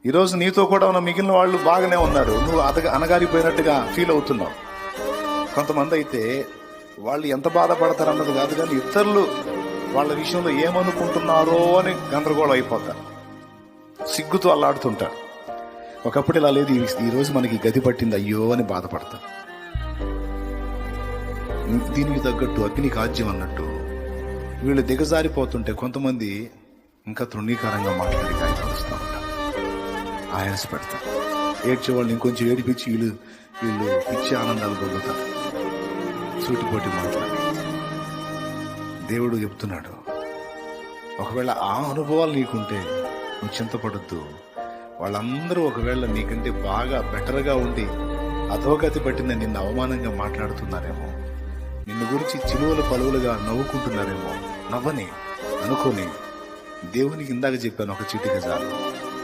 ఈరోజు నీతో కూడా ఉన్న మిగిలిన వాళ్ళు బాగానే ఉన్నారు, నువ్వు అనగారిపోయినట్టుగా ఫీల్ అవుతున్నావు. కొంతమంది అయితే వాళ్ళు ఎంత బాధపడతారు అన్నది కాదు, కానీ ఇతరులు వాళ్ళ విషయంలో ఏమనుకుంటున్నారో అని గందరగోళం అయిపోతారు, సిగ్గుతో అల్లాడుతుంటారు. ఒకప్పుడు ఇలా లేదు, ఈరోజు మనకి గది పట్టింది అయ్యో అని బాధపడతారు. దీనికి తగ్గట్టు అగ్ని కాజ్యం అన్నట్టు వీళ్ళు దిగజారిపోతుంటే కొంతమంది ఇంకా తృణీకరంగా మాట్లాడి గాయపరుస్తూ ఉంటారు, ఆయాస పెడతారు. ఏడ్చేవాళ్ళు ఇంకొంచెం ఏడిపించి వీళ్ళు పిచ్చి ఆనందాలు పొందుతారు, సూటిపోటి మాట్లాడి. దేవుడు చెప్తున్నాడు, ఒకవేళ ఆ అనుభవాలు నీకుంటే నువ్వు చింతపడద్దు. వాళ్ళందరూ ఒకవేళ నీకంటే బాగా బెటర్గా ఉండి అధోగతి పట్టిన నిన్ను అవమానంగా మాట్లాడుతున్నారేమో, నిన్ను గురించి చిలువలు పలువులుగా నవ్వుకుంటున్నారేమో, నవ్వని అనుకోని దేవునికి ఇందాక చెప్పాను, ఒక చీటిక చాలు.